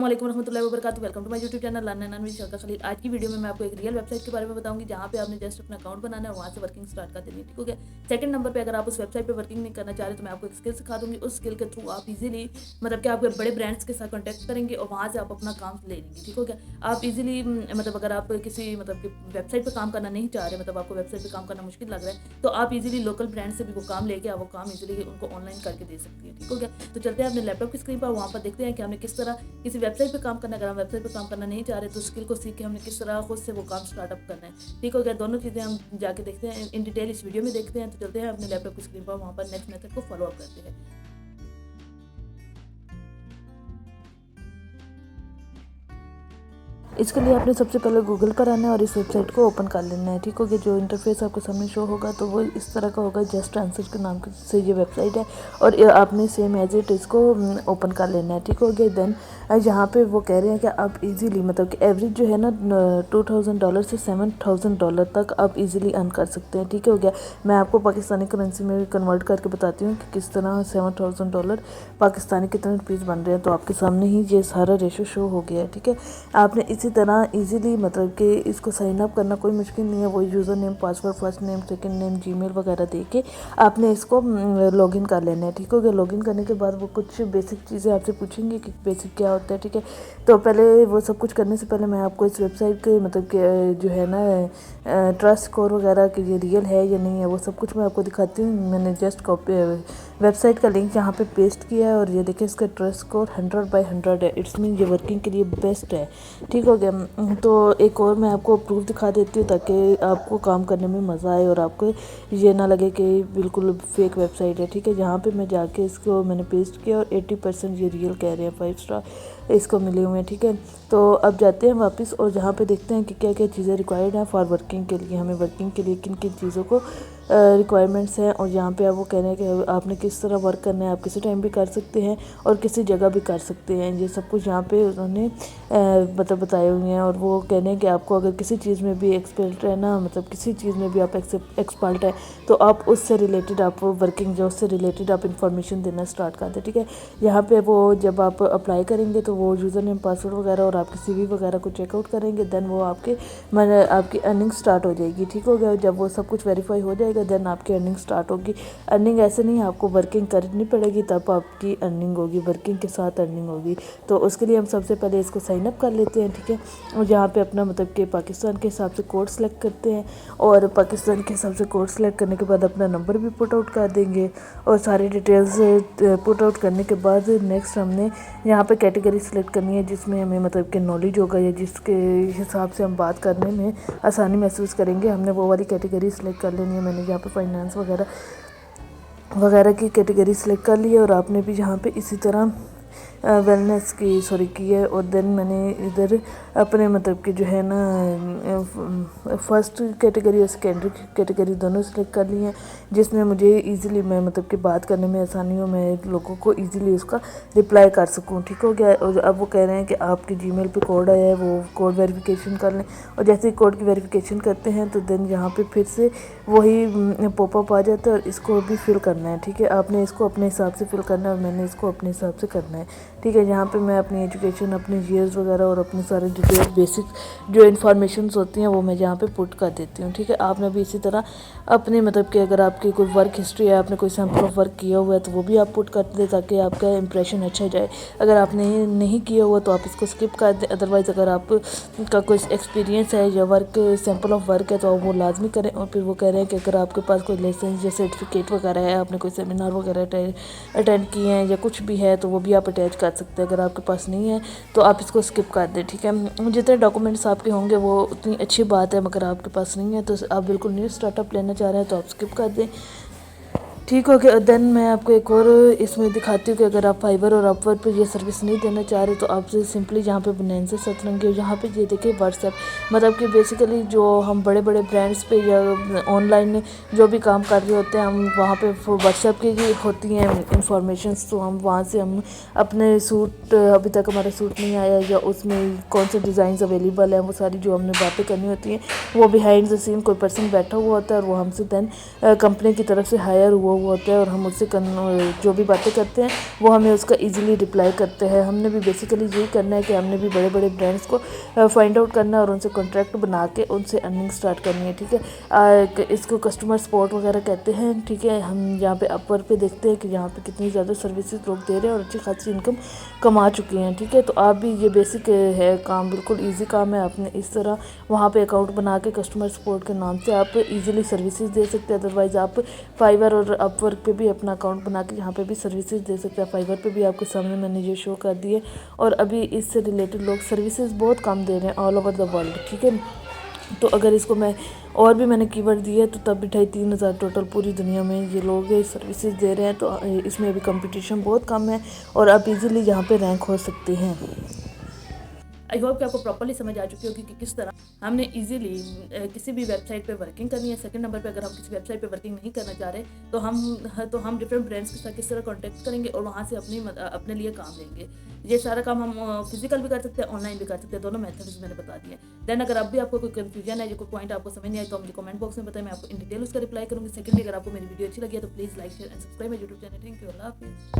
वालेकुम रहमतुल्लाहि व बरकातुहू। Welcome to my YouTube channel learn and earn with Sharqa Khalil. आज की वीडियो में मैं आपको एक रियल वेबसाइट के बारे में बताऊंगी जहां पे आपने जस्ट अपना अकाउंट बनाना है और वहां से वर्किंग स्टार्ट कर देनी है। ठीक हो गया। सेकंड नंबर पे अगर आप उस वेबसाइट पे वर्किंग नहीं करना चाह रहे तो मैं आपको एक स्किल सिखा दूंगी। उस स्किल के थ्रू आप इजीली मतलब कि आप बड़े ब्रांड्स के साथ कॉन्टैक्ट करेंगे और वहां से आप अपना काम ले लेंगे। ठीक हो गया। आप इजीली मतलब अगर आप किसी मतलब कि वेबसाइट पे काम करना नहीं चाह रहे, मतलब आपको वेबसाइट पे काम करना मुश्किल लग रहा है, तो आप इजीली लोकल ब्रांड से भी वो काम लेके आप वो काम इजीली उनको ऑनलाइन करके दे सकती है। ठीक हो गया। तो चलते हैं अपने लैपटॉप की स्क्रीन पर, वहाँ पर देखते हैं कि हमने किस तरह किसी वेबसाइट पे काम करना। अगर हम वेबसाइट पे काम करना नहीं चाह रहे तो स्किल को सीख के हमने किस तरह खुद से वो काम स्टार्टअप करना है। ठीक हो गया। दोनों चीज़ें हम जाके देखते हैं इन डिटेल इस वीडियो में देखते हैं। तो चलते हैं अपने लैपटॉप की स्क्रीन पर, वहाँ पर नेक्स्ट मेथड को फॉलो अप करते हैं। इसके लिए आपने सबसे पहले गूगल पर आना है और इस वेबसाइट को ओपन कर लेना है। ठीक हो गया। जो इंटरफेस आपके सामने शो होगा तो वो इस तरह का होगा। जस्ट आंसर के नाम से ये वेबसाइट है और आपने सेम एज इट इसको ओपन कर लेना है। ठीक हो गया। देन यहाँ पे वो कह रहे हैं कि आप इजीली मतलब कि एवरेज जो है ना $2000 से $7000 तक आप इजीली अर्न कर सकते हैं। ठीक हो गया। मैं आपको पाकिस्तानी करेंसी में कन्वर्ट करके बताती हूँ कि किस तरह $7000 पाकिस्तानी कितने रुपीज़ बन रहे हैं। तो आपके सामने ही ये सारा रेशो शो हो गया है। ठीक है। आपने इसी तरह इजीली मतलब कि इसको साइन अप करना कोई मुश्किल नहीं है। वही user name, password, first name, second name, Gmail वगैरह दे के आपने इसको लॉगिन कर लेना है। ठीक हो गया। लॉगिन करने के बाद वो कुछ बेसिक चीज़ें आपसे पूछेंगे कि बेसिक क्या होता है। ठीक है। तो पहले वो सब कुछ करने से पहले मैं आपको इस वेबसाइट के मतलब कि जो है ना ट्रस्ट स्कोर वगैरह कि ये रियल है या नहीं है वो सब कुछ मैं आपको दिखाती हूँ। मैंने जस्ट कॉपी वेबसाइट का लिंक यहाँ पे पेस्ट किया है और ये देखिए इसका ट्रस्ट स्कोर 100/100 है। इट्स मीन ये वर्किंग के लिए बेस्ट है। ठीक हो गया। तो एक और मैं आपको प्रूफ दिखा देती हूँ ताकि आपको काम करने में मज़ा आए और आपको ये ना लगे कि बिल्कुल फेक वेबसाइट है। ठीक है। यहाँ पे मैं जाके इसको मैंने पेस्ट किया और 80% ये रियल कह रहे हैं, 5 स्टार इसको मिले हुए हैं। ठीक है। तो अब जाते हैं वापस और जहाँ पे देखते हैं कि क्या क्या चीज़ें रिक्वायर्ड हैं फॉर वर्किंग के लिए। हमें वर्किंग के लिए किन किन चीज़ों को रिक्वायरमेंट्स हैं और यहाँ पे आप वो कह रहे हैं कि आपने किस तरह वर्क करना है। आप किसी टाइम भी कर सकते हैं और किसी जगह भी कर सकते हैं। ये सब कुछ यहाँ पे उन्होंने मतलब बताए हुए हैं और वो कह रहे हैं कि आपको अगर किसी चीज़ में भी एक्सपर्ट है ना, मतलब किसी चीज़ में भी आप एक्सपर्ट है तो आप उससे रिलेटेड आप वर्किंग जो उससे रिलेटेड आप इंफॉर्मेशन देना स्टार्ट कर दें। ठीक है। यहाँ पे वो जब आप अप्लाई करेंगे तो वो यूज़र नेम, पासवर्ड वगैरह और आपकी CV वगैरह को चेकआउट करेंगे। देन वो आपकी अर्निंग स्टार्ट हो जाएगी। ठीक हो गया। जब वो सब कुछ वेरीफाई हो जाएगा देन आपकी अर्निंग स्टार्ट होगी। अर्निंग ऐसे नहीं आपको वर्किंग करनी पड़ेगी तब आपकी अर्निंग होगी, वर्किंग के साथ अर्निंग होगी। तो उसके लिए हम सबसे पहले इसको साइन अप कर लेते हैं। ठीक है। और यहाँ पे अपना मतलब कि पाकिस्तान के हिसाब से कोड सेलेक्ट करते हैं और पाकिस्तान के हिसाब से कोड सेलेक्ट करने के बाद अपना नंबर भी पुट आउट कर देंगे और सारी डिटेल्स पुट आउट करने के बाद नेक्स्ट हमने यहाँ पे कैटेगरी सेलेक्ट करनी है जिसमें हमें मतलब कि नॉलेज होगा या जिसके हिसाब से हम बात करने में आसानी महसूस करेंगे। हमने वो वाली कैटेगरी सेलेक्ट कर लेनी है। मैंने यहाँ पे फाइनेंस वगैरह की कैटेगरी सेलेक्ट कर ली है और आपने भी यहाँ पे इसी तरह वेलनेस की है। और देन मैंने इधर अपने मतलब कि जो है ना फर्स्ट कैटेगरी और सेकेंडरी कैटेगरी दोनों सेलेक्ट कर ली हैं जिसमें मुझे इजीली मैं मतलब कि बात करने में आसानी हो, मैं लोगों को इजीली उसका रिप्लाई कर सकूं। ठीक हो गया। और अब वो कह रहे हैं कि आपके जीमेल पे कोड आया है वो कोड वेरिफिकेशन कर लें और जैसे ही कोड की वेरिफिकेशन करते हैं तो देन यहाँ पे फिर से वही पॉपअप आ जाता है और इसको भी फिल करना है। ठीक है। आपने इसको अपने हिसाब से फिल करना है और मैंने इसको अपने हिसाब से करना है। ठीक है। यहाँ पे मैं अपनी एजुकेशन, अपने ईयर्स वगैरह और अपने सारे डिटेल बेसिक जो इन्फॉर्मेशंस होती हैं वो मैं यहाँ पे पुट कर देती हूँ। ठीक है। आपने भी इसी तरह अपने मतलब कि अगर आपकी कोई वर्क हिस्ट्री है, आपने कोई सैम्पल ऑफ वर्क किया हुआ है तो वो भी आप पुट कर दें ताकि आपका इंप्रेशन अच्छा जाए। अगर आपने नहीं किया हुआ तो आप इसको स्किप कर दें। अदरवाइज़ अगर आपका कोई एक्सपीरियंस है या वर्क सैम्पल ऑफ वर्क है तो आप वो लाजमी करें। और फिर वो कह रहे हैं कि अगर आपके पास कोई लाइसेंस या सर्टिफिकेट वगैरह है, आपने कोई सेमिनार वगैरह अटेंड किए हैं या कुछ भी है तो वो भी आप अटैच कर सकते हैं। अगर आपके पास नहीं है तो आप इसको स्किप कर दें। ठीक है। जितने डॉक्यूमेंट्स आपके होंगे वो उतनी अच्छी बात है, मगर आपके पास नहीं है तो आप बिल्कुल न्यू स्टार्टअप लेना चाह रहे हैं तो आप स्किप कर दें। ठीक हो गया। देन मैं आपको एक और इसमें दिखाती हूँ कि अगर आप फाइवर और अपवर्क पे ये सर्विस नहीं देना चाह रहे तो आप सिंपली यहाँ पे बनांस सतरंगी यहाँ पे ये देखिए व्हाट्सएप, मतलब कि बेसिकली जो हम बड़े बड़े ब्रांड्स पे या ऑनलाइन जो भी काम कर रहे होते हैं हम वहाँ पे व्हाट्सएप की होती हैं इंफॉर्मेशंस। तो हम वहाँ से हम अपने सूट, अभी तक हमारा सूट नहीं आया या उसमें कौन से डिज़ाइन अवेलेबल हैं, वो सारी जो हमने बातें करनी होती हैं वो बिहाइंड द सीन कोई पर्सन बैठा हुआ होता है और वो हमसे देन कंपनी की तरफ से हायर हुआ हुआ होता है और हम उससे जो भी बातें करते हैं वो हमें उसका ईजिली रिप्लाई करते हैं। हमने भी बेसिकली यही करना है कि हमने भी बड़े बड़े ब्रांड्स को फाइंड आउट करना है और उनसे कॉन्ट्रैक्ट बना के उनसे अर्निंग स्टार्ट करनी है, ठीक है। इसको कस्टमर सपोर्ट वगैरह कहते हैं, ठीक है। हम यहाँ पे अपवर्क पे देखते हैं कि यहाँ पे कितनी ज़्यादा सर्विसेज लोग दे रहे हैं और अच्छी खासी इनकम कमा चुके हैं, ठीक है। तो आप भी ये बेसिक है काम, बिल्कुल ईजी काम है। आपने इस तरह वहाँ पे अकाउंट बना के कस्टमर सपोर्ट के नाम से आप इजीली सर्विसेज दे सकते हैं। अदरवाइज़ आप फाइवर और अपवर्क पे भी अपना अकाउंट बना के यहाँ पे भी सर्विसेज दे सकते हैं। फाइवर पे भी आपके सामने मैंने ये शो कर दिए और अभी इससे रिलेटेड लोग सर्विसेज बहुत कम दे रहे हैं ऑल ओवर द वर्ल्ड, ठीक है। तो अगर इसको मैं और भी मैंने कीवर्ड दिए तो तब भी 2,500 टोटल पूरी दुनिया में ये लोग सर्विसेज दे रहे हैं। तो इसमें अभी कंपटीशन बहुत कम है और आप इजीली यहाँ पे रैंक हो सकते हैं। आई होप कि आपको प्रॉपर्ली समझ आ चुकी होगी कि किस तरह हमने इजीली किसी भी वेबसाइट पे वर्किंग करनी है। सेकंड नंबर पे अगर हम किसी वेबसाइट पे वर्किंग नहीं करना चाह रहे तो हम डिफरेंट ब्रांड्स के साथ किस तरह कॉन्टैक्ट करेंगे और वहाँ से अपने लिए काम लेंगे। ये सारा काम हम फिजिकल भी कर सकते हैं, ऑनलाइन भी कर सकते हैं, दोनों मेथड्स मैंने बता दिए। देन अगर अब भी आपको कोई कन्फ्यूजन है, जो कोई पॉइंट आपको समझ नहीं आए तो मुझे कमेंट बॉक्स में बताएं, मैं आपको इन डिटेल उसका रिप्लाई करूँगी। सेकंडली अगर आपको मेरी वीडियो अच्छी लगी है तो please like share and subscribe my YouTube channel. Thank you, अल्लाह हाफिज़।